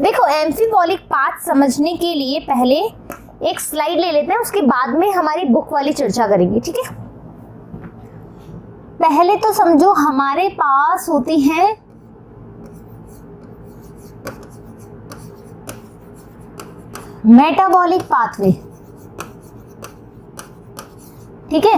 देखो amphibolic path समझने के लिए पहले एक स्लाइड ले लेते हैं, उसके बाद में हमारी बुक वाली चर्चा करेंगे, ठीक है। पहले तो समझो हमारे पास होती है मेटाबॉलिक पाथवे, ठीक है।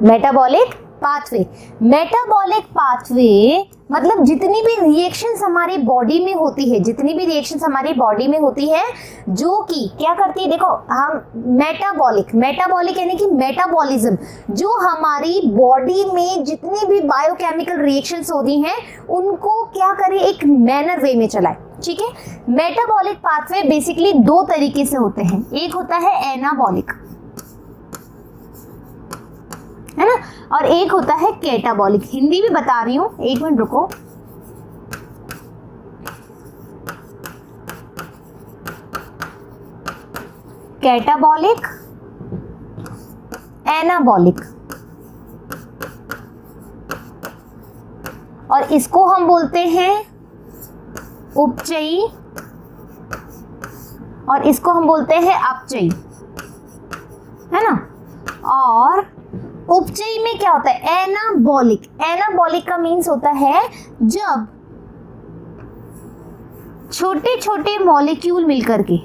मेटाबॉलिक पाथवे, मेटाबॉलिक पाथवे मतलब जितनी भी रिएक्शंस हमारी बॉडी में होती है, जितनी भी रिएक्शंस हमारी बॉडी में होती है जो कि क्या करती है, देखो हम मेटाबॉलिक यानी कि मेटाबॉलिज्म, जो हमारी बॉडी में जितनी भी बायोकेमिकल रिएक्शंस होती हैं उनको क्या करे, एक मैनर वे में चलाए, ठीक है। मेटाबॉलिक पाथवे बेसिकली दो तरीके से होते हैं, एक होता है एनाबॉलिक, है ना, और एक होता है कैटाबॉलिक। हिंदी भी बता रही हूं, एक मिनट रुको। कैटाबॉलिक, एनाबॉलिक, और इसको हम बोलते हैं उपचयी और इसको हम बोलते हैं अपचयी, है ना। और उपचयी में क्या होता है, एनाबॉलिक। एनाबॉलिक का मीन्स होता है जब छोटे छोटे मॉलिक्यूल मिलकर के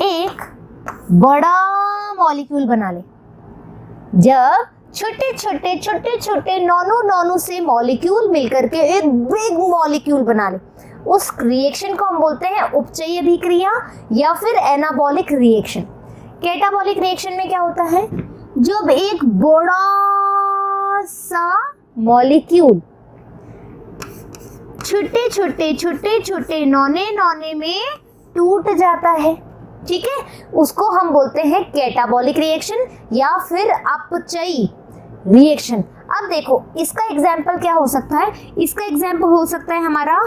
एक बड़ा मॉलिक्यूल बना ले। जब छोटे छोटे नॉनो से मॉलिक्यूल मिलकर के एक बिग मॉलिक्यूल बना ले, उस रिएक्शन को हम बोलते हैं उपचयी अभिक्रिया या फिर एनाबॉलिक रिएक्शन। कैटाबॉलिक रिएक्शन में क्या होता है, जब एक बड़ा सा मॉलिक्यूल छोटे छोटे नॉने में टूट जाता है, ठीक है, उसको हम बोलते हैं कैटाबॉलिक रिएक्शन या फिर अपचयी रिएक्शन। अब देखो इसका एग्जाम्पल क्या हो सकता है, इसका एग्जाम्पल हो सकता है हमारा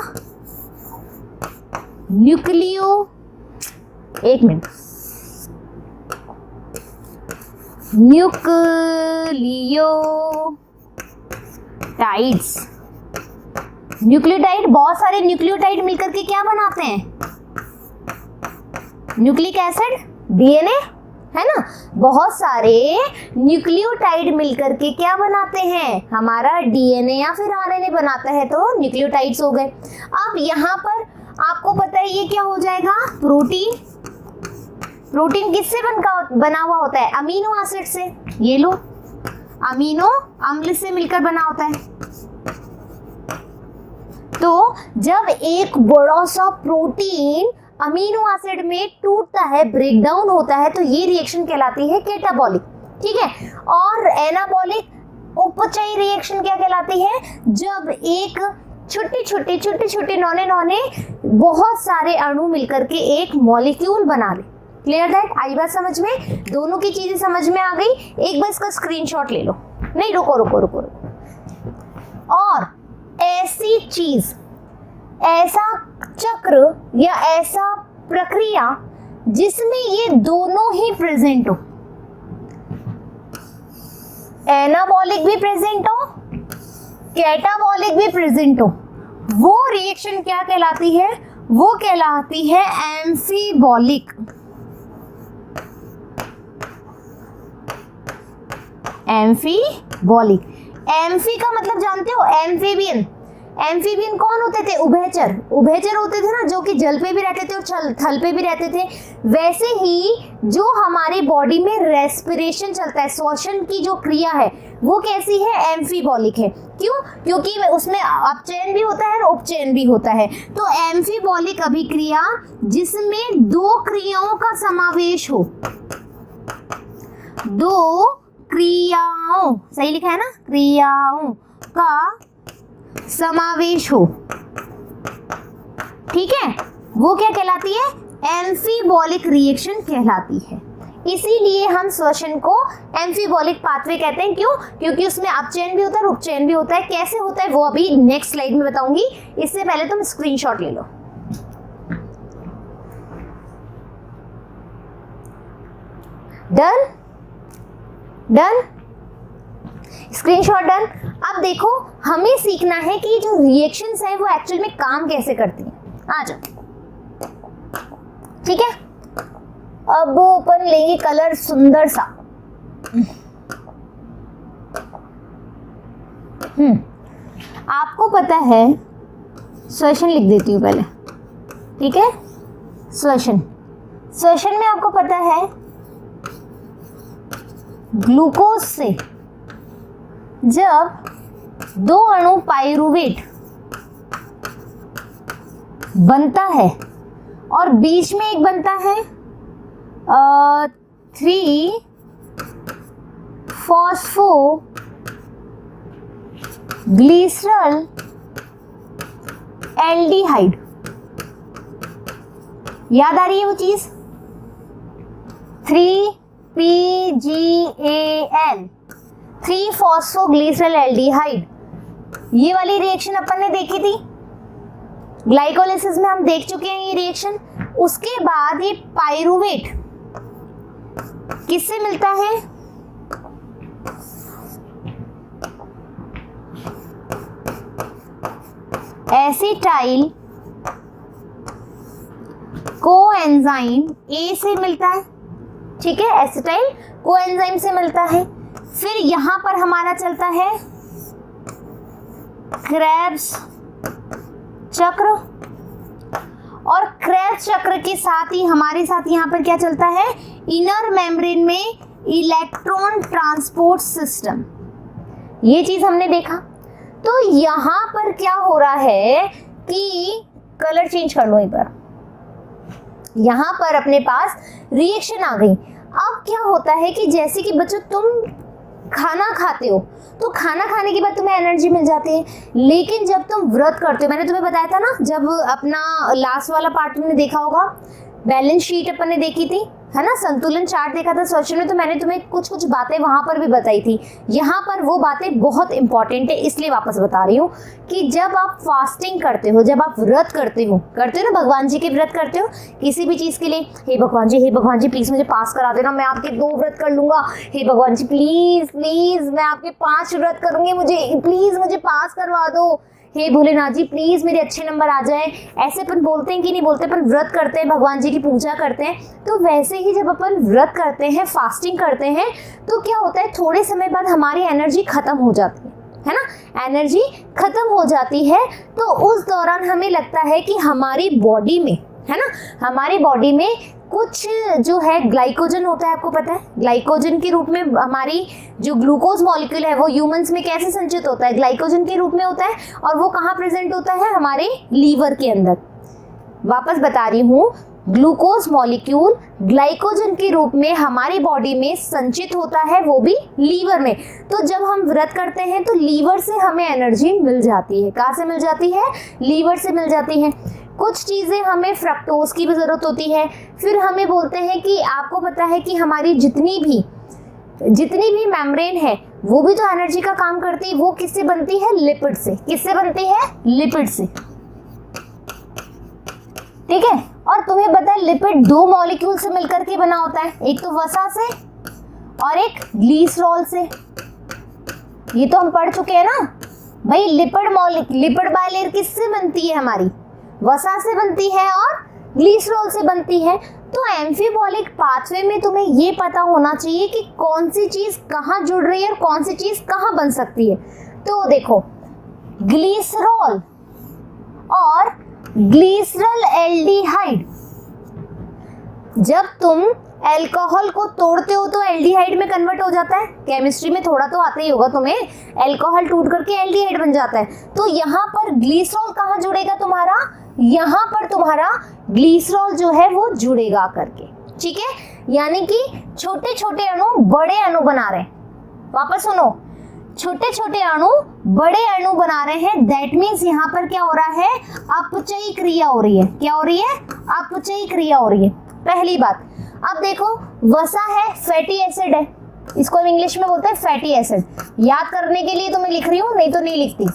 न्यूक्लियोटाइड्स। न्यूक्लियोटाइड, बहुत सारे न्यूक्लियोटाइड मिलकर के क्या बनाते हैं, न्यूक्लिक एसिड, डीएनए, है ना। बहुत सारे न्यूक्लियोटाइड मिलकर के क्या बनाते हैं, हमारा डीएनए या फिर आरएनए बनाता है, तो न्यूक्लियोटाइड्स हो गए। अब यहाँ पर आपको पता है ये क्या हो जाएगा, प्रोटीन। प्रोटीन किससे बना हुआ होता है, अमीनो एसिड से। ये लो, अमीनो अम्ल से मिलकर बना होता है। तो जब एक बड़ा सा प्रोटीन अमीनो एसिड में टूटता है, ब्रेकडाउन होता है, तो ये रिएक्शन कहलाती है कैटाबॉलिक, ठीक है। और एनाबॉलिक उपचयी रिएक्शन क्या कहलाती है, जब एक छोटे छोटे नॉने बहुत सारे अणु मिलकर के एक मॉलिक्यूल बना ले। क्लियर दैट, आई बात समझ में, दोनों की चीजें समझ में आ गई। एक बार इसका स्क्रीनशॉट ले लो, नहीं रुको। और ऐसी चीज, ऐसा चक्र या ऐसा प्रक्रिया जिसमें ये दोनों ही प्रेजेंट हो, एनाबॉलिक भी प्रेजेंट हो, कैटाबॉलिक भी प्रेजेंट हो, वो रिएक्शन क्या कहलाती है, वो कहलाती है एम्फीबॉलिक। एम्फीबॉलिक, एम्फी का मतलब जानते हो, एम्फीबियन। एम्फीबियन कौन होते थे, उभयचर। उभयचर होते थे ना, जो कि जल पे भी रहते थे और थल पे भी रहते थे। वैसे ही जो हमारी बॉडी में रेस्पिरेशन चलता है, श्वसन की जो क्रिया है, वो कैसी है, एम्फीबॉलिक है। क्यों, क्योंकि उसमें अपचयन भी होता है और उपचयन भी होता है। तो एम्फीबॉलिक अभिक्रिया जिसमें दो क्रियाओं का समावेश हो, दो क्रियाओं, सही लिखा है ना, क्रियाओं का समावेश हो, ठीक है, वो क्या कहलाती है, एम्फीबॉलिक रिएक्शन कहलाती है। इसीलिए हम श्वसन को एम्फीबॉलिक पाथवे कहते हैं। क्यों, क्योंकि उसमें अपचयन भी होता है, उपचयन भी होता है। कैसे होता है वो अभी नेक्स्ट स्लाइड में बताऊंगी, इससे पहले तुम स्क्रीनशॉट ले लो। डन। Screenshot done. अब देखो हमें सीखना है कि जो रिएक्शंस है वो एक्चुअल में काम कैसे करती हैं। आ जाओ, ठीक है। अब अपन लेंगे कलर सुंदर सा। आपको पता है, सॉल्यूशन लिख देती हूँ पहले, ठीक है। सॉल्यूशन में आपको पता है ग्लूकोज से जब 2 अणु पाइरुवेट बनता है और बीच में एक बनता है 3 फॉस्फो ग्लिसरल एल्डिहाइड, याद आ रही है वो चीज, 3PGAL, 3 फॉस्फोग्लिसरल एल्डिहाइड। ये वाली रिएक्शन अपन ने देखी थी, ग्लाइकोलिसिस में हम देख चुके हैं ये रिएक्शन। उसके बाद ये पाइरुवेट किससे मिलता है, एसिटाइल कोएंजाइम A से मिलता है, ठीक है। एसिटाइल कोएंजाइम से मिलता है। फिर यहां पर हमारा चलता है क्रेब्स चक्र, और क्रेब्स चक्र के साथ ही हमारे साथ यहां पर क्या चलता है, इनर मेम्ब्रेन में इलेक्ट्रॉन ट्रांसपोर्ट सिस्टम। ये चीज हमने देखा। तो यहां पर क्या हो रहा है कि कलर चेंज कर लो एक बार, यहां पर अपने पास रिएक्शन आ गई। अब क्या होता है कि जैसे कि बच्चों तुम खाना खाते हो तो खाना खाने के बाद तुम्हें एनर्जी मिल जाती है, लेकिन जब तुम व्रत करते हो, मैंने तुम्हें बताया था ना, जब अपना लास्ट वाला पार्ट तुमने देखा होगा, बैलेंस शीट अपन ने देखी थी, है ना, संतुलन चार्ट देखा था सोल्यूशन में, तो मैंने तुम्हें कुछ कुछ बातें वहां पर भी बताई थी। यहाँ पर वो बातें बहुत इंपॉर्टेंट है, इसलिए वापस बता रही हूँ कि जब आप फास्टिंग करते हो, जब आप व्रत करते हो ना, भगवान जी के व्रत करते हो किसी भी चीज के लिए, हे भगवान जी प्लीज मुझे पास करा देना, मैं आपके 2 व्रत कर लूंगा, हे भगवान जी प्लीज मैं आपके 5 व्रत करूंगी, मुझे प्लीज मुझे पास करवा दो, हे भोलेनाथ जी प्लीज मेरे अच्छे नंबर आ जाए। ऐसे अपन बोलते हैं कि नहीं बोलते, अपन व्रत करते हैं, भगवान जी की पूजा करते हैं। तो वैसे ही जब अपन व्रत करते हैं, फास्टिंग करते हैं, तो क्या होता है, थोड़े समय बाद हमारी एनर्जी खत्म हो जाती है ना, एनर्जी खत्म हो जाती है। तो उस दौरान हमें लगता है कि हमारी बॉडी में, है ना, हमारी बॉडी में कुछ जो है ग्लाइकोजन होता है, आपको पता है, ग्लाइकोजन के रूप में हमारी जो ग्लूकोज मॉलिक्यूल है वो ह्यूमंस में कैसे संचित होता है, ग्लाइकोजन के रूप में होता है, और वो कहाँ प्रेजेंट होता है, हमारे लीवर के अंदर। वापस बता रही हूँ, ग्लूकोज मॉलिक्यूल ग्लाइकोजन के रूप में हमारी बॉडी में संचित होता है, वो भी लीवर में। तो जब हम व्रत करते हैं तो लीवर से हमें एनर्जी मिल जाती है। कहाँ से मिल जाती है, लीवर से मिल जाती है। कुछ चीज़ें हमें फ्रक्टोज की भी ज़रूरत होती है। फिर हमें बोलते हैं कि आपको पता है कि हमारी जितनी भी मेम्ब्रेन है वो भी तो एनर्जी का काम करती है, वो किससे बनती है, लिपिड से। किससे बनती है, लिपिड से, ठीक है। और तुम्हें पता है लिपिड 2 मॉलिक्यूल से मिलकर के बना होता है, एक तो वसा से और एक ग्लिसरॉल से। ये तो हम पढ़ चुके हैं ना भाई, लिपिड बाइलेयर किससे बनती है, हमारी वसा से बनती है और ग्लिसरॉल से बनती है। तो एम्फीबॉलिक पाथवे में तुम्हें ये पता होना चाहिए कि कौन सी चीज कहाँ जुड़ रही है और कौन सी चीज कहाँ बन सकती है। तो देखो, ग्लिसरॉल और ग्लिसरल एल्डिहाइड, जब तुम अल्कोहल को तोड़ते हो तो एल्डिहाइड में कन्वर्ट हो जाता है। केमिस्ट्री में थोड़ा तो आता ही होगा तुम्हें, अल्कोहल टूट करके एल्डिहाइड बन जाता है। तो यहाँ पर ग्लिसरॉल कहाँ जुड़ेगा तुम्हारा, यहाँ पर तुम्हारा ग्लिसरॉल जो है वो जुड़ेगा करके, ठीक है। यानी कि छोटे छोटे अणु बड़े अणु बना रहे हैं। वापस सुनो, छोटे छोटे अणु बड़े अणु बना रहे हैं। दैट मीन्स यहाँ पर क्या हो रहा है, अपचयी क्रिया हो रही है। क्या हो रही है, अपचयी क्रिया हो रही है, पहली बात। अब देखो, वसा है, फैटी एसिड है, इसको हम इंग्लिश में बोलते हैं फैटी एसिड। याद करने के लिए तो मैं लिख रही हूँ, नहीं तो नहीं लिखती,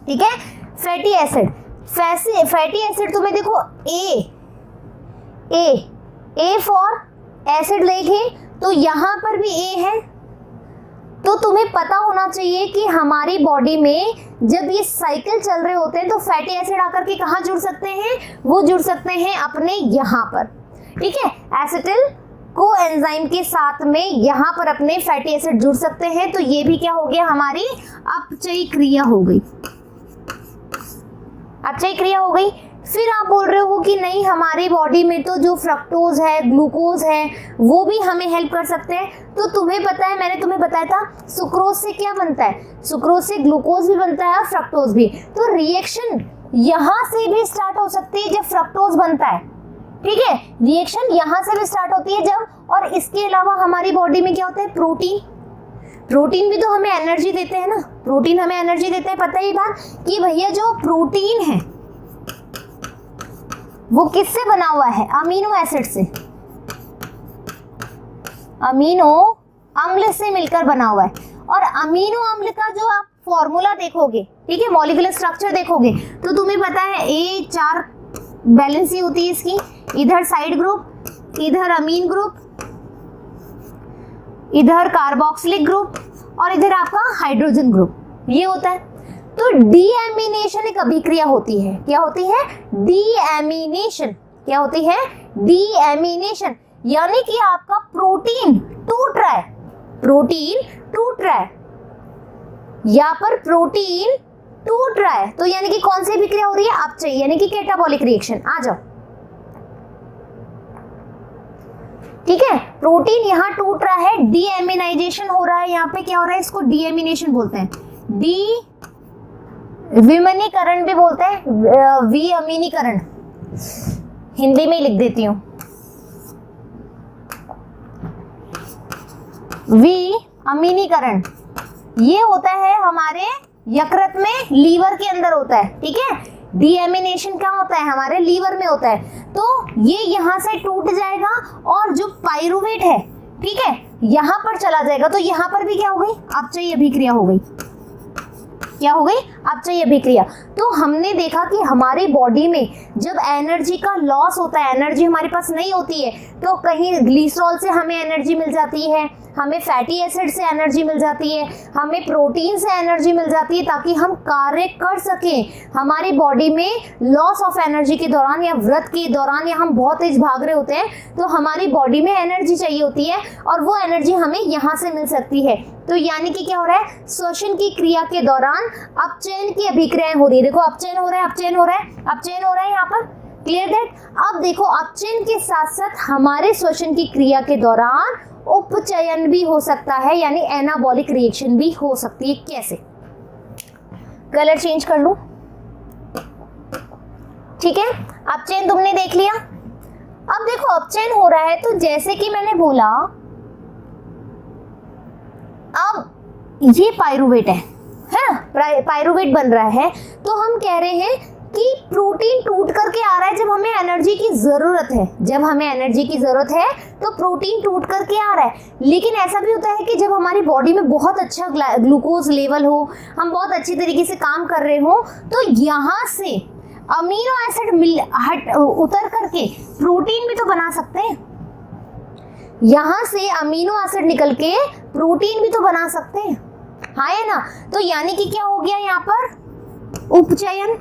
ठीक है। फैटी एसिड, फैटी एसिड तुम्हें देखो, ए फॉर एसिड देखें तो यहाँ पर भी ए है, तो तुम्हें पता होना चाहिए कि हमारी बॉडी में जब ये साइकिल चल रहे होते हैं तो फैटी एसिड आकर के कहाँ जुड़ सकते हैं, वो जुड़ सकते हैं अपने यहाँ पर, ठीक है, एसिटिल कोएंजाइम के साथ में यहाँ पर अपने फैटी एसिड जुड़ सकते हैं। तो ये भी क्या हो गया, हमारी अपचयी क्रिया हो गई, अपचयी क्रिया हो गई। फिर आप बोल रहे हो कि नहीं हमारी बॉडी में तो जो फ्रक्टोज है, ग्लूकोज है, वो भी हमें हेल्प कर सकते हैं। तो तुम्हें पता है, मैंने तुम्हें बताया था सुक्रोज से क्या बनता है, सुक्रोज से ग्लूकोज भी बनता है और फ्रक्टोज भी। तो रिएक्शन यहाँ से भी स्टार्ट हो सकती है जब फ्रक्टोज बनता है, ठीक है, रिएक्शन यहाँ से भी स्टार्ट होती है जब। और इसके अलावा हमारी बॉडी में क्या होता है, प्रोटीन, प्रोटीन भी तो हमें एनर्जी देते हैं ना, प्रोटीन हमें एनर्जी देते हैं। पता है ये बात कि भैया जो प्रोटीन है वो किससे बना हुआ है, अमीनो एसिड से, अमीनो अम्ल से मिलकर बना हुआ है। और अमीनो अम्ल का जो आप फॉर्मूला देखोगे, ठीक है, मॉलिक्यूलर स्ट्रक्चर देखोगे, तो तुम्हें पता है A4 बैलेंसी होती है इसकी, इधर साइड ग्रुप, इधर अमीन ग्रुप, इधर कार्बोक्सिलिक ग्रुप और इधर आपका हाइड्रोजन ग्रुप, ये होता है। तो डीएमिनेशन एक अभिक्रिया होती है, क्या होती है, डीएमिनेशन, क्या होती है, डीएमिनेशन, यानी कि आपका प्रोटीन टूट रहा है, प्रोटीन टूट रहा है, यहाँ पर प्रोटीन टूट रहा है। तो यानी कि कौन सी अभिक्रिया हो रही है, अपचयी, यानी कि कैटाबॉलिक रिएक्शन। आ जाओ, ठीक है, प्रोटीन यहाँ टूट रहा है, डीएमिनाइजेशन हो रहा है, यहाँ पे क्या हो रहा है, इसको डीएमिनेशन बोलते हैं, डी विमनीकरण भी बोलते हैं, विअमीनीकरण, हिंदी में ही लिख देती हूँ, विअमीनीकरण, ये होता है हमारे यकृत में, लीवर के अंदर होता है, ठीक है। डीएमिनेशन क्या होता है, हमारे लीवर में होता है। तो ये यहाँ से टूट जाएगा और जो पाइरुवेट है, ठीक है, यहाँ पर चला जाएगा। तो यहाँ पर भी क्या हो गई, अपचयी अभिक्रिया हो गई, क्या हो गई, अपचयी अभिक्रिया। तो हमने देखा कि हमारी बॉडी में जब एनर्जी का लॉस होता है, एनर्जी हमारे पास नहीं होती है, तो कहीं ग्लिसरॉल से हमें एनर्जी मिल जाती है, हमें फैटी एसिड से एनर्जी मिल जाती है, हमें प्रोटीन से एनर्जी मिल जाती है, ताकि हम कार्य कर सकें। हमारी बॉडी में लॉस ऑफ एनर्जी के दौरान या व्रत के दौरान या हम बहुत तेज भाग रहे होते हैं, तो हमारी बॉडी में एनर्जी चाहिए होती है और वो एनर्जी हमें यहाँ से मिल सकती है। तो यानी कि क्या हो रहा है, श्वसन की क्रिया के दौरान अपचयन की अभिक्रियाएं हो रही है। देखो अपचयन हो रहा है, अपचयन हो रहा है, अपचयन हो रहा है यहाँ पर, क्लियर दैट। अब देखो अपचयन के साथ साथ हमारे श्वसन की क्रिया के दौरान उपचयन भी हो सकता है, यानी एनाबॉलिक रिएक्शन भी हो सकती है। कैसे, कलर चेंज कर लूं, ठीक है। अपचयन तुमने देख लिया। अब देखो अपचयन हो रहा है, तो जैसे कि मैंने बोला, अब ये पाइरुवेट है ना, पाइरुवेट बन रहा है। तो हम कह रहे हैं कि प्रोटीन टूट करके आ रहा है जब हमें एनर्जी की जरूरत है, जब हमें एनर्जी की जरूरत है तो प्रोटीन टूट करके आ रहा है। लेकिन ऐसा भी होता है कि जब हमारी बॉडी में बहुत अच्छा ग्लूकोज लेवल हो, हम बहुत अच्छी तरीके से काम कर रहे हो, तो यहाँ से अमीनो एसिड उतर करके प्रोटीन भी तो बना सकते हैं, यहाँ से अमीनो एसिड निकल के प्रोटीन भी तो बना सकते हैं, हाँ है ना। तो यानी कि क्या हो गया यहाँ पर, उपचयन,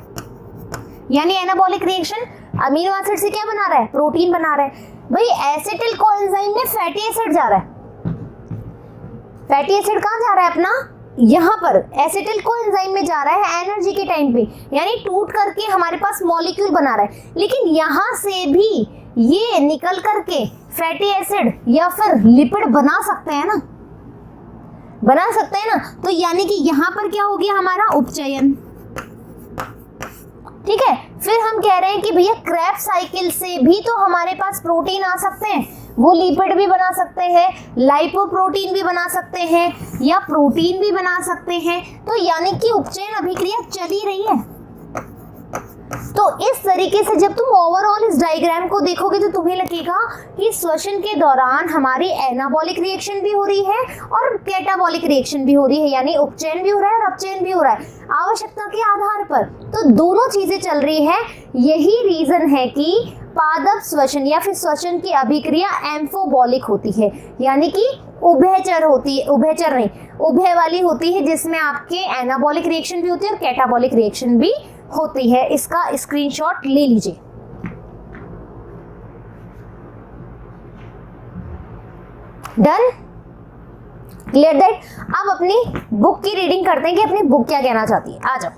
यानी एनाबॉलिक रिएक्शन। अमीनो एसिड से क्या बना रहा है, प्रोटीन बना रहा है। भाई एसिटिल कोएंजाइम में फैटी एसिड जा रहा है, फैटी एसिड कहाँ जा रहा है अपना, यहाँ पर एसिटिल कोएंजाइम में जा रहा है एनर्जी के टाइम पे, यानी टूट करके हमारे पास मॉलिक्यूल बना रहा है। लेकिन यहाँ से भी ये निकल करके फैटी एसिड या फिर लिपिड बना सकते हैं ना, बना सकते हैं ना। तो यानी कि यहाँ पर क्या हो गया हमारा, उपचयन, ठीक है। फिर हम कह रहे हैं कि भैया क्रेब्स साइकिल से भी तो हमारे पास प्रोटीन आ सकते हैं, वो लिपिड भी बना सकते हैं, लाइपोप्रोटीन भी बना सकते हैं या प्रोटीन भी बना सकते हैं। तो यानी कि उपचयन अभिक्रिया चल ही रही है। तो इस तरीके से जब तुम ओवरऑल इस डायग्राम को देखोगे तो तुम्हें लगेगा कि श्वसन के दौरान हमारी एनाबॉलिक रिएक्शन भी हो रही है और कैटाबॉलिक रिएक्शन भी हो रही है, यानी उपचयन भी हो रहा है और अपचयन भी हो रहा है आवश्यकता के आधार पर। तो दोनों चीजें चल रही है। यही रीजन है कि पादप श्वसन या फिर श्वसन की अभिक्रिया एम्फोबॉलिक होती है, यानी कि उभयचर होती है, उभयचर नहीं, उभय वाली होती है, जिसमें आपके एनाबॉलिक रिएक्शन भी होती है और कैटाबॉलिक रिएक्शन भी होती है। इसका स्क्रीनशॉट ले लीजिए। Done, clear that. अब अपनी बुक की रीडिंग करते हैं कि अपनी बुक क्या कहना चाहती है। आ जाओ।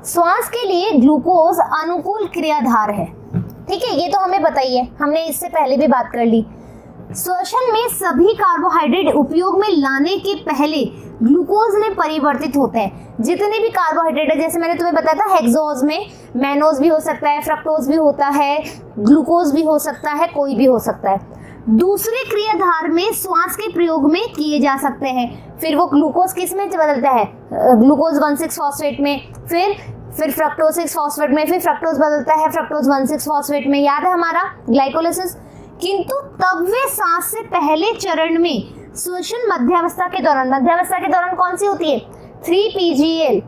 श्वास के लिए ग्लूकोज अनुकूल क्रियाधार है, ठीक है, ये तो हमें बताइए, हमने इससे पहले भी बात कर ली। श्वसन में सभी कार्बोहाइड्रेट उपयोग में लाने के पहले ग्लूकोज में परिवर्तित होते हैं। जितने भी कार्बोहाइड्रेट है, जैसे मैंने तुम्हें बताया था, हेक्सोज में मैनोज भी हो सकता है, फ्रक्टोज भी होता है, ग्लूकोज भी हो सकता है, कोई भी हो सकता है। दूसरे क्रियाधार में श्वास के प्रयोग में किए जा सकते हैं। फिर वो ग्लूकोज किस में बदलता है, ग्लूकोज 1,6 फॉस्फेट में, फिर फ्रक्टोज 6 फॉस्फेट में, फिर फ्रक्टोज बदलता है फ्रक्टोज 1,6 फॉस्फेट में, याद है हमारा ग्लाइकोलाइसिस। किंतु तब वे सांस से पहले चरण में श्वसन मध्यावस्था के दौरान कौन सी होती है, 3-PGL,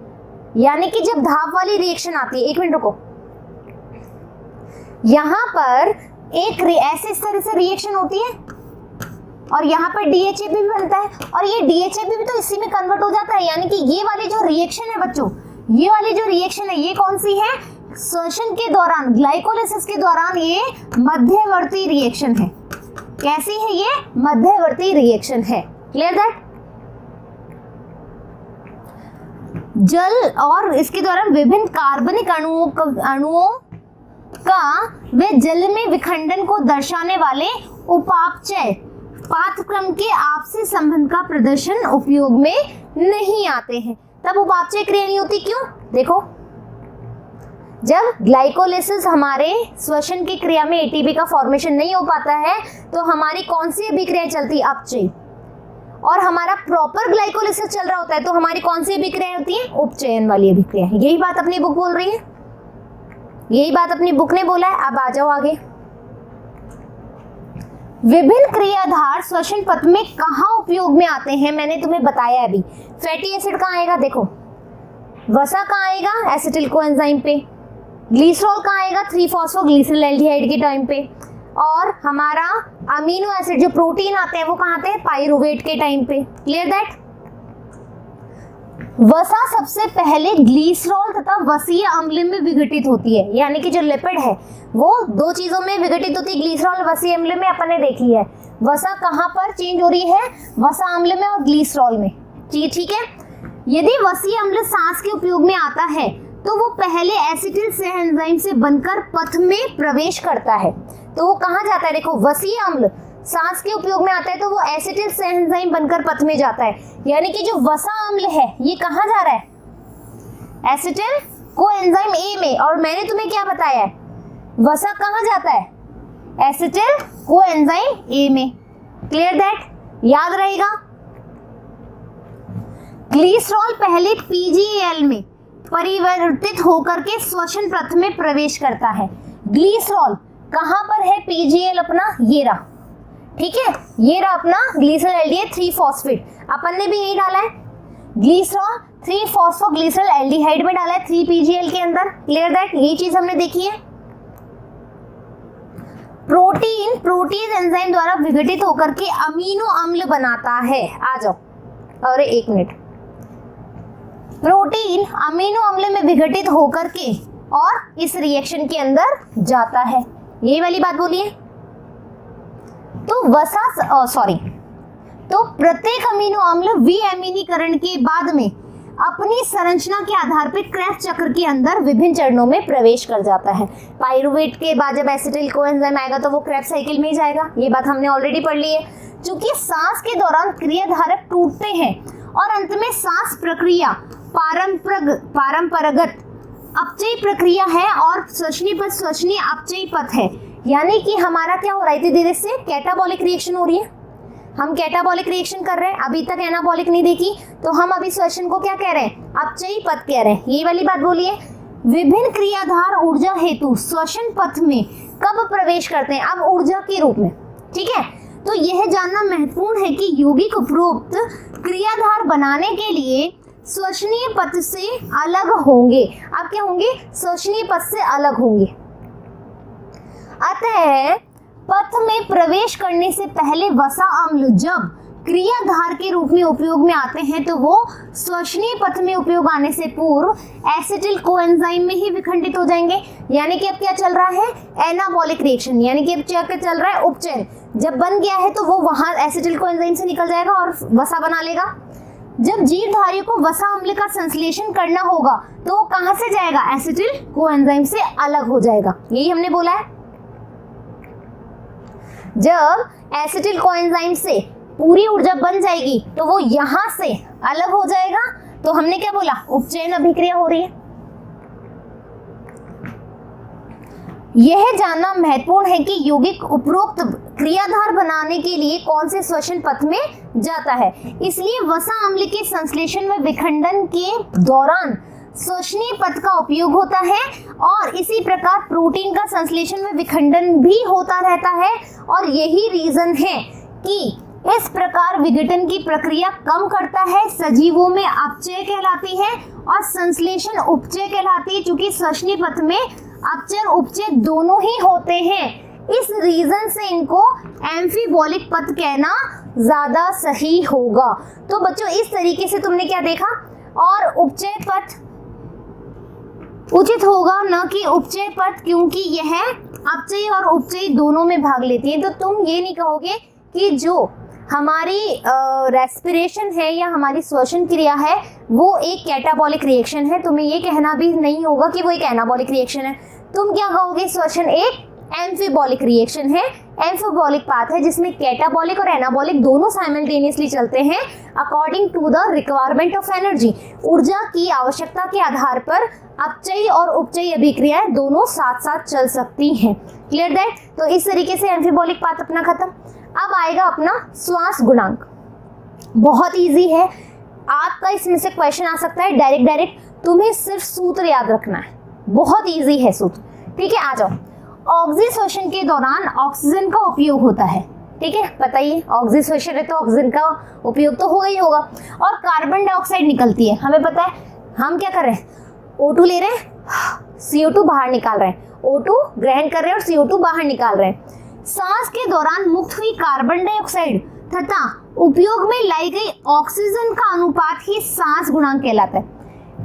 यानी कि जब भाप वाली रिएक्शन आती है। एक मिनट रुको, यहाँ पर एक ऐसे इस तरह से रिएक्शन होती है और यहाँ पर DHA भी बनता है, और ये DHA भी तो इसी में कन्वर्ट हो जाता है। यानी कि ये वाली जो रिएक्शन है बच्चों, ये वाली जो रिएक्शन है, ये कौन सी है, श्वसन के दौरान, ग्लाइकोलाइसिस के दौरान ये मध्यवर्ती रिएक्शन है। कैसी है ये, मध्यवर्ती रिएक्शन है। Clear that. जल और इसके दौरान विभिन्न कार्बनिक अणुओं का वे जल में विखंडन को दर्शाने वाले उपापचय पाठक्रम के आपसी संबंध का प्रदर्शन उपयोग में नहीं आते हैं। तब उपापचय क्रिया नहीं होती, क्यों? देखो, जब ग्लाइकोलाइसिस हमारे श्वसन की क्रिया में एटीपी का फॉर्मेशन नहीं हो पाता है, तो हमारी कौन सी अभिक्रिया चलती है, अपचय। और हमारा प्रॉपर ग्लाइकोलाइसिस चल रहा होता है तो हमारी कौन सी अभिक्रिया होती है, उपचयन वाली अभिक्रिया। यही बात अपनी बुक बोल रही है, यही बात अपनी बुक ने बोला है। अब आ जाओ आगे। विभिन्न क्रियाधार श्वसन पथ में कहाँ उपयोग में आते हैं, मैंने तुम्हें बताया अभी। फैटी एसिड कहाँ आएगा, देखो, वसा कहाँ आएगा, एसिटिल कोएंजाइम पे। ग्लिसरॉल कहाँ आएगा, 3-फॉस्फोग्लिसरॉल्डिहाइड के टाइम पे। और हमारा अमीनो एसिड जो प्रोटीन आते हैं वो कहाँ आते हैं, पाइरुवेट के टाइम पे। Clear that. वसा सबसे पहले ग्लिसरॉल तथा वसीय अम्ल में विघटित होती है, यानी कि जो लिपिड है वो दो चीजों में विघटित होती है, ग्लिसरॉल और वसीय अम्ल में। अपन ने देखी है वसा कहाँ पर चेंज हो रही है, वसा अम्ल में और ग्लिसरॉल में। ठीक है। यदि वसीय अम्ल सांस के उपयोग में आता है तो वो पहले एसिटिल सह एंजाइम से बनकर पथ में प्रवेश करता है। तो वो कहाँ जाता है, देखो, वसीय अम्ल सांस के उपयोग में आता है तो वो एसिटिल सह एंजाइम बनकर पथ में जाता है। यानी कि जो वसा अम्ल है ये कहाँ जा रहा है, एसिटिल कोएंजाइम ए में। और मैंने तुम्हें क्या बताया है, वसा कहाँ जाता है, एसिटिल कोएंजाइम ए में। क्लियर दैट, याद रहेगा। ग्लिसरॉल पहले PGL में परिवर्तित होकर के श्वसन पथ में प्रवेश करता है। ग्लिसरॉल कहाँ पर है, PGL अपना ये रहा, ठीक है, ये रहा अपना ग्लिसरॉल एल्डिहाइड 3-फॉस्फेट। अपन ने भी यही डाला है, ग्लिसरॉल 3-फॉस्फोग्लिसरॉल एल्डिहाइड में डाला है 3-PGL के अंदर। क्लियर दैट, यही चीज हमने देखी है। प्रोटीन प्रोटीज एंजाइम द्वारा विघटित होकर के अमीनो अम्ल बनाता है। आ जाओ, और 1 मिनट। प्रोटीन अमीनो अम्ल में विघटित होकर के और इस रिएक्शन के अंदर जाता है, यही वाली बात बोलिए। तो प्रत्येक अमीनो अम्ल विअमीनीकरण के बाद में अपनी संरचना के आधार पर क्रेब्स चक्र के अंदर विभिन्न चरणों में प्रवेश कर जाता है। पाइरुवेट के बाद जब एसिटिल कोएंजाइम आएगा तो वो क्रेब्स साइकिल में ही जाएगा, ये बात हमने ऑलरेडी पढ़ ली है। क्योंकि सांस के दौरान क्रियाधारक टूटते हैं और अंत में सांस प्रक्रिया पारंपरागत अपचयी प्रक्रिया है और श्वसनीय पथ श्वसनीय अपचयी पथ है। यानी कि हमारा क्या हो रहा है, धीरे से कैटाबॉलिक रिएक्शन हो रही है, हम कैटाबॉलिक रिएक्शन कर रहे हैं। अभी तक एनाबॉलिक नहीं देखी, तो हम अभी श्वसन को क्या कह रहे हैं, अपचयी पथ कह रहे हैं, ये वाली बात बोलिए। विभिन्न क्रियाधार ऊर्जा हेतु श्वसन पथ में कब प्रवेश करते हैं, अब ऊर्जा के रूप में। ठीक है, तो यह जानना महत्वपूर्ण है कि यौगिक उपरोक्त क्रियाधार बनाने के लिए श्वसनीय पथ से अलग होंगे। अब क्या होंगे, श्वसनीय पथ से अलग होंगे। अतः पथ में प्रवेश करने से पहले वसा अम्ल जब क्रियाधार के रूप में उपयोग में आते हैं तो वो श्वसनीय पथ में उपयोग आने से पूर्व एसिटिल कोएंजाइम में ही विखंडित हो जाएंगे। यानी कि अब क्या चल रहा है, एनाबॉलिक रिएक्शन, यानी कि अब क्या चल रहा है, उपचयन। जब बन गया है तो वो वहां एसिटिल कोएंजाइम से निकल जाएगा और वसा बना लेगा। जब जीवधारियों को वसा अम्ल का संश्लेषण करना होगा तो वो कहां से जाएगा, एसिटिल कोएंजाइम से अलग हो जाएगा। यही हमने बोला है। जब एसिटिल कोएंजाइम से पूरी ऊर्जा बन जाएगी तो वो यहां से अलग हो जाएगा। तो हमने क्या बोला, उपचयन अभिक्रिया हो रही है। यह जानना महत्वपूर्ण है कि यौगिक उपरोक्त क्रियाधार बनाने के लिए कौन से श्वसन पथ में जाता है। इसलिए वसा अम्ल के संश्लेषण व विखंडन के दौरान श्वसनीय पथ का उपयोग होता है और इसी प्रकार प्रोटीन का संश्लेषण व विखंडन भी होता रहता है। और यही रीजन है कि इस प्रकार विघटन की प्रक्रिया कम करता है, सजीवों में अपचय कहलाती है और संश्लेषण उपचय कहलाती है। चूंकि श्वसनीय पथ में अपचय उपचय दोनों ही होते हैं, इस रीजन से इनको एम्फीबॉलिक पथ कहना ज्यादा सही होगा। तो बच्चों इस तरीके से तुमने क्या देखा, और उपचय पथ उचित होगा न कि उपचय पथ, क्योंकि यह अपचय और उपचय दोनों में भाग लेती है। तो तुम ये नहीं कहोगे कि जो हमारी रेस्पिरेशन है या हमारी श्वसन क्रिया है वो एक कैटाबॉलिक रिएक्शन है, तुम्हें ये कहना भी नहीं होगा कि वो एक एनाबॉलिक रिएक्शन है। तुम क्या कहोगे, श्वसन एक एम्फीबॉलिक रिएक्शन है, एम्फीबॉलिक पाथ है जिसमें कैटाबॉलिक और एनाबॉलिक दोनों साइमल्टेनियसली चलते हैं according to the requirement of energy. ऊर्जा की आवश्यकता के आधार पर अपचयी और उपचयी अभिक्रियाएं दोनों साथ साथ चल सकती हैं। Clear that. तो इस तरीके से एम्फीबॉलिक पाथ अपना खत्म। अब आएगा अपना श्वास गुणांक। बहुत इजी है, आपका इसमें से क्वेश्चन आ सकता है डायरेक्ट। तुम्हें सिर्फ सूत्र याद रखना है, बहुत इजी है सूत्र। ठीक है, आ जाओ। ऑक्सीश्वसन के दौरान ऑक्सीजन का उपयोग होता है। ठीक है, बताइए, ऑक्सीश्वसन है तो ऑक्सीजन का उपयोग तो होगा ही होगा। और कार्बन डाइऑक्साइड निकलती है, हमें पता है। हम क्या कर रहे हैं, O2 ले रहे हैं, CO2 बाहर निकाल रहे हैं, O2 ग्रहण कर रहे हैं और CO2 बाहर निकाल रहे हैं। सांस के दौरान मुक्त हुई कार्बन डाइऑक्साइड तथा उपयोग में लाई गई ऑक्सीजन का अनुपात ही सांस गुणांक कहलाता है।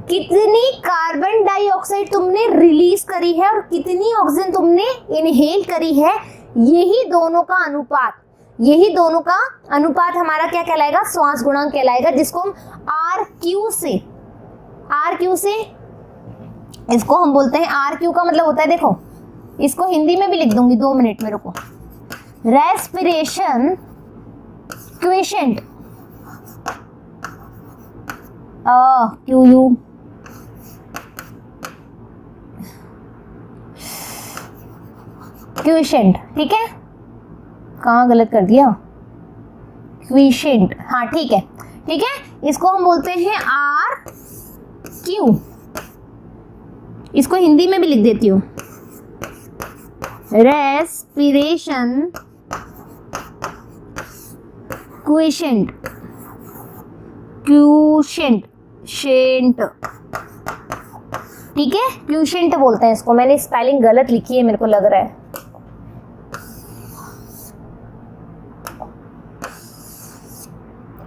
कितनी कार्बन डाइऑक्साइड तुमने रिलीज करी है और कितनी ऑक्सीजन तुमने इनहेल करी है, यही दोनों का अनुपात हमारा क्या कहलाएगा, श्वास गुणांक कहलाएगा, जिसको हम RQ से इसको हम बोलते हैं। RQ का मतलब होता है, देखो इसको हिंदी में भी लिख दूंगी, 2 मिनट में रुको। Respiration quotient, QU quotient. ठीक है, कहाँ गलत कर दिया, क्वेशेंट, हाँ ठीक है। इसको हम बोलते हैं RQ। इसको हिंदी में भी लिख देती हूँ, रेस्पिरेशन क्वेशेंट, शेंट। ठीक है, क्वेशेंट बोलते हैं इसको। मैंने स्पेलिंग गलत लिखी है, मेरे को लग रहा है।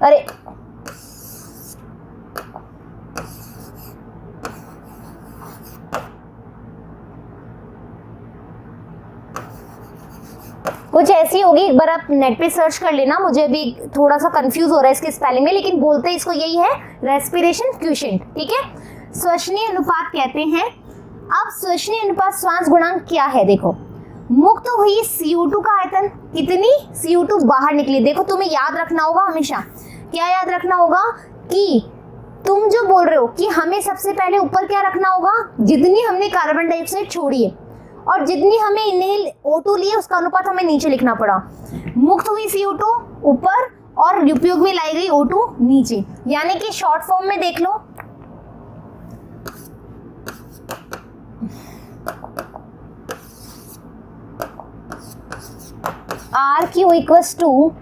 अरे कुछ ऐसी होगी, एक बार आप नेट पे सर्च कर लेना, मुझे भी थोड़ा सा कंफ्यूज हो रहा है इसके स्पेलिंग में, लेकिन बोलते इसको यही है, रेस्पिरेशन क्वेशेंट। ठीक है, श्वसनीय अनुपात कहते हैं। अब श्वसनीय अनुपात श्वास गुणांक क्या है, देखो मुक्त हुई CO2 का आयतन, कितनी CO2 बाहर निकली। देखो तुम्हें याद रखना होगा हमेशा, क्या याद रखना होगा कि तुम जो बोल रहे हो कि हमें सबसे पहले ऊपर क्या रखना होगा, जितनी हमने कार्बन डाइऑक्साइड छोड़ी है और जितनी हमें इनहेल O2 लिए उसका अनुपात हमें नीचे लिखना पड़ा। मुक्त हुई CO2 ऊपर और उपयोग में लाई गई O2 नीचे, यानी कि शॉर्ट फॉर्म में देख लो, RQ equals to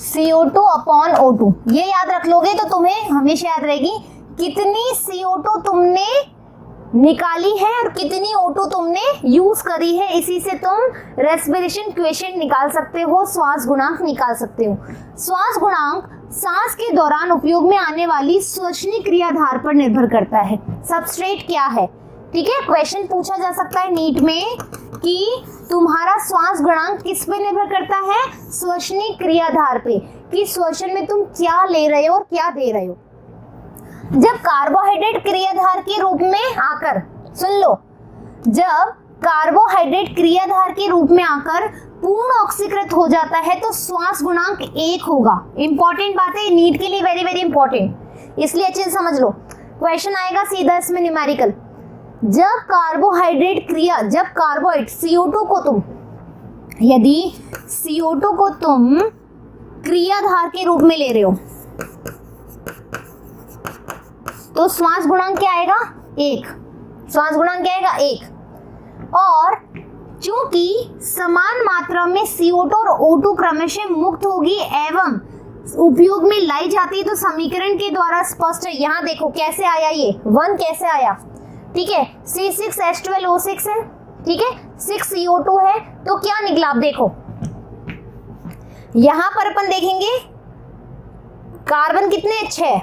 CO2 upon O2। ये याद रख लोगे तो तुम्हें हमेशा याद रहेगी कितनी CO2 तुमने निकाली है और कितनी O2 तुमने यूज करी है, इसी से तुम रेस्पिरेशन क्वेश्चन निकाल सकते हो, श्वास गुणांक निकाल सकते हो। श्वास गुणांक सांस के दौरान उपयोग में आने वाली श्वसनीय क्रियाधार पर निर्भर करता है। सबस्ट्रेट क्या है, ठीक है, क्वेश्चन पूछा जा सकता है नीट में कि तुम्हारा श्वास गुणांक किस पे निर्भर करता है, श्वसनीय क्रियाधार पे, कि श्वसन में तुम क्या ले रहे हो और क्या दे रहे हो। जब कार्बोहाइड्रेट क्रियाधार के रूप में आकर, सुन लो, जब कार्बोहाइड्रेट क्रियाधार के रूप में आकर पूर्ण ऑक्सीकृत हो जाता है तो श्वास गुणांक 1 होगा। इंपॉर्टेंट बात है, नीट के लिए वेरी वेरी इंपॉर्टेंट, इसलिए अच्छे से समझ लो। क्वेश्चन आएगा सीधा इसमें न्यूमेरिकल। जब कार्बोहाइड्रेट क्रिया, जब कार्बोहाइड्रेट CO2 को तुम, यदि CO2 को तुम क्रियाधार के रूप में ले रहे हो तो श्वास गुणांक क्या आएगा, 1। श्वास गुणांक क्या आएगा, 1। और चूंकि समान मात्रा में CO2 और O2 क्रमशः मुक्त होगी एवं उपयोग में लाई जाती है तो समीकरण के द्वारा स्पष्ट है। यहाँ देखो कैसे आया, ये 1 कैसे आया, ठीक है, C6H12O6 है, ठीक है, 6 CO2 है, तो क्या निकला आप देखो। यहां पर अपन देखेंगे कार्बन कितने H है,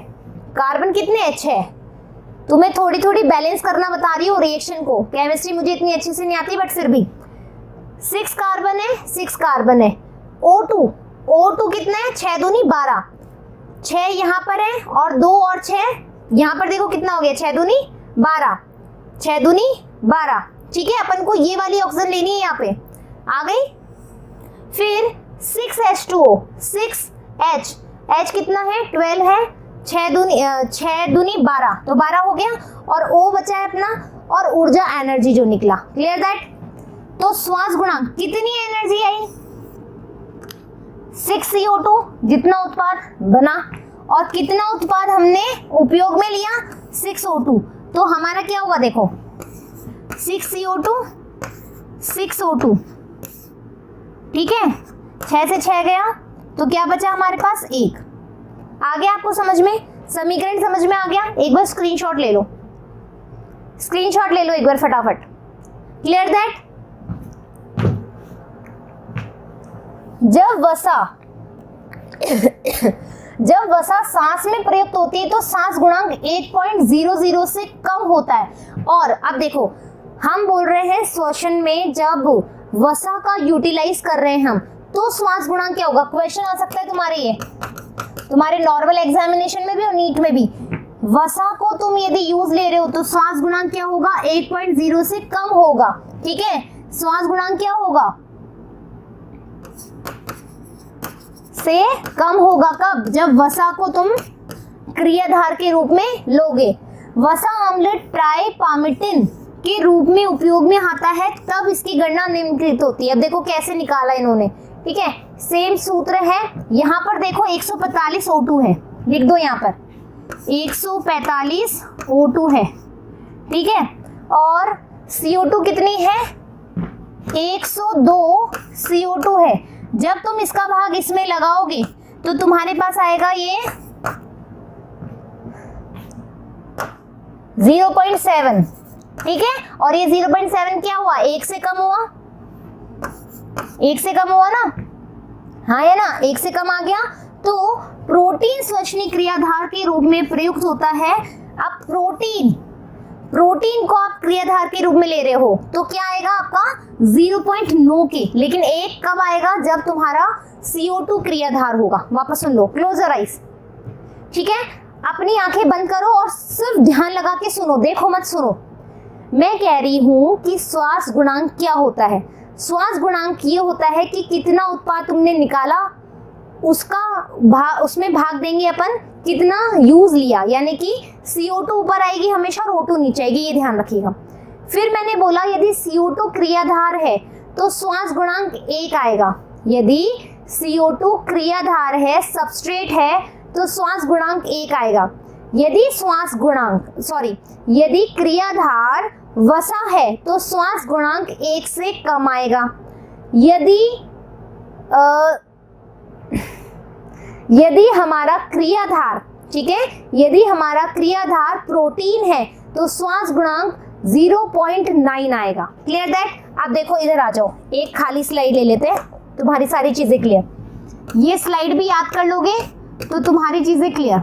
कार्बन कितने H है। तुम्हें थोड़ी थोड़ी बैलेंस करना बता रही हूँ रिएक्शन को, केमिस्ट्री मुझे इतनी अच्छी से नहीं आती, बट फिर भी 6 कार्बन है, 6 कार्बन है। O2 कितना है, 6 दूनी 12, 6 यहाँ पर है और 2 और 6 यहाँ पर, देखो कितना हो गया, 6 दूनी 12, 6 दूनी 12, ठीक है। अपन को ये वाली ऑक्सीजन लेनी है, यहाँ पे आ गई। फिर 6H2O, 6H, H कितना है, 12 है, 6 दूनी 12, तो 12 हो गया, और O बचा है अपना, और ऊर्जा एनर्जी जो निकला, क्लियर दैट। तो श्वास गुणांक कितनी एनर्जी आई, 6 CO2 जितना उत्पाद बना, और कितना उत्पाद हमने उपयोग में लिया, 6 O2, तो हमारा क्या होगा देखो, 6 CO2 6 O2, ठीक है, 6 से 6 गया तो क्या बचा हमारे पास, 1। आ गया आपको समझ में, समीकरण समझ में आ गया। एक बार स्क्रीनशॉट ले लो, स्क्रीनशॉट ले लो एक बार फटाफट, क्लियर दैट। जब वसा सांस में प्रयुक्त होती है तो सांस गुणांक 1.00 से कम होता है। और अब देखो हम बोल रहे हैं श्वसन में जब वसा का यूटिलाइज कर रहे हैं हम, तो श्वास गुणांक क्या होगा, क्वेश्चन आ सकता है तुम्हारे, ये तुम्हारे नॉर्मल एग्जामिनेशन में भी और नीट में भी। वसा को तुम यदि यूज ले रहे हो तो श्वास गुणांक क्या होगा, 1.0 से कम होगा, ठीक है। श्वास गुणांक क्या होगा, से कम होगा, कब, जब वसा को तुम क्रियाधार के रूप में लोगे। वसा अम्ल ट्राइपामिटिन के रूप में उपयोग में आता है तब इसकी गणना निम्नलिखित होती है। अब देखो कैसे निकाला इन्होंने, ठीक है, सेम सूत्र है। यहाँ पर देखो 145 O2 है, लिख दो यहाँ पर 145 O2 है, ठीक है, और CO2 कितनी है, 102 CO2 है। जब तुम इसका भाग इसमें लगाओगे तो तुम्हारे पास आएगा ये 0.7, ठीक है, और ये 0.7 क्या हुआ, 1 से कम हुआ, 1 से कम हुआ ना, हाँ है ना, 1 से कम आ गया। तो प्रोटीन श्वसनीय क्रियाधार के रूप में प्रयुक्त होता है। अब प्रोटीन को आप क्रियाधार के रूप में ले रहे हो तो क्या आएगा आपका 0.9 के, लेकिन 1 कब आएगा, जब तुम्हारा CO2 क्रियाधार होगा। वापस सुन लो, क्लोजर आइज, ठीक है, अपनी आंखें बंद करो और सिर्फ ध्यान लगा के सुनो, देखो मत सुनो। मैं कह रही हूं कि श्वास गुणांक क्या होता है। श्वास गुणांक ये होता है कि कितना उत्पाद तुमने निकाला, उसका उसमें भाग देंगे अपन कितना यूज लिया, यानी कि CO2 ऊपर आएगी हमेशा और O2 नीचे आएगी, ये ध्यान रखिएगा। फिर मैंने बोला यदि CO2 क्रियाधार है तो श्वास गुणांक 1 आएगा। यदि CO2 क्रियाधार है, सबस्ट्रेट है, तो श्वास गुणांक 1 आएगा। यदि क्रियाधार वसा है तो श्वास गुणांक 1 से कम आएगा। यदि हमारा क्रियाधार, ठीक है, यदि हमारा क्रियाधार प्रोटीन है तो श्वास गुणांक 0.9 आएगा। Clear that? अब देखो इधर आ जाओ, एक खाली स्लाइड ले लेते हैं, तुम्हारी सारी चीजें क्लियर। ये स्लाइड भी याद कर लोगे तो तुम्हारी चीजें क्लियर,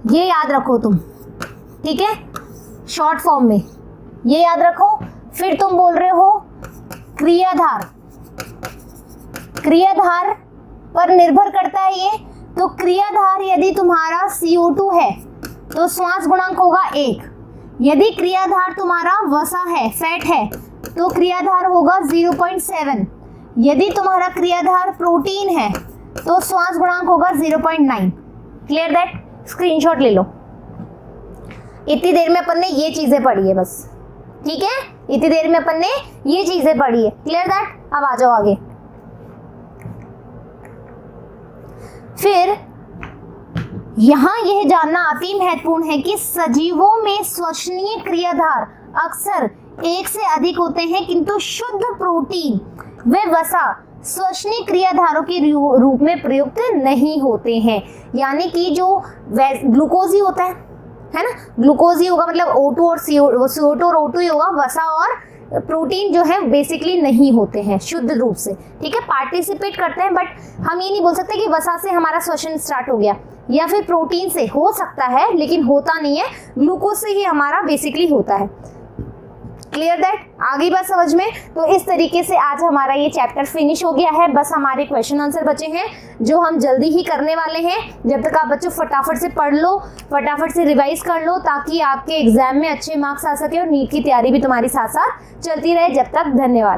ये याद रखो तुम, ठीक है, शॉर्ट फॉर्म में ये याद रखो। फिर तुम बोल रहे हो क्रियाधार, क्रियाधार पर निर्भर करता है ये, तो क्रियाधार यदि तुम्हारा CO2 है तो श्वास गुणांक होगा 1। यदि क्रियाधार तुम्हारा वसा है, फैट है, तो क्रियाधार होगा 0.7। यदि तुम्हारा क्रियाधार प्रोटीन है तो श्वास गुणांक होगा 0.9। Clear that? स्क्रीनशॉट ले लो। इतनी देर में अपन ने ये चीजें पढ़ी है बस, ठीक है, इतनी देर में अपन ने ये चीजें पढ़ी है। Clear that? अब आ जाओ आगे। फिर यहां यह जानना अति महत्वपूर्ण है कि सजीवों में श्वसनीय क्रियाधार अक्सर एक से अधिक होते हैं, किंतु शुद्ध प्रोटीन व वसा श्वसनीय क्रियाधारों के रूप में प्रयुक्त नहीं होते हैं। यानी कि जो ग्लूकोज ही होता है ना, ग्लूकोज ही होगा, मतलब O2 और CO2 और O2 ही होगा, वसा और प्रोटीन जो है बेसिकली नहीं होते हैं शुद्ध रूप से। ठीक है, पार्टिसिपेट करते हैं, बट हम ये नहीं बोल सकते कि वसा से हमारा श्वसन स्टार्ट हो गया, या फिर प्रोटीन से हो सकता है लेकिन होता नहीं है, ग्लूकोज से ही हमारा बेसिकली होता है। Clear that? आगे बात समझ में? तो इस तरीके से आज हमारा ये चैप्टर फिनिश हो गया है। बस हमारे क्वेश्चन आंसर बचे हैं जो हम जल्दी ही करने वाले हैं। जब तक आप बच्चों फटाफट से पढ़ लो, फटाफट से रिवाइज कर लो, ताकि आपके एग्जाम में अच्छे मार्क्स आ सके और नीट की तैयारी भी तुम्हारी साथ साथ चलती रहे। जब तक, धन्यवाद।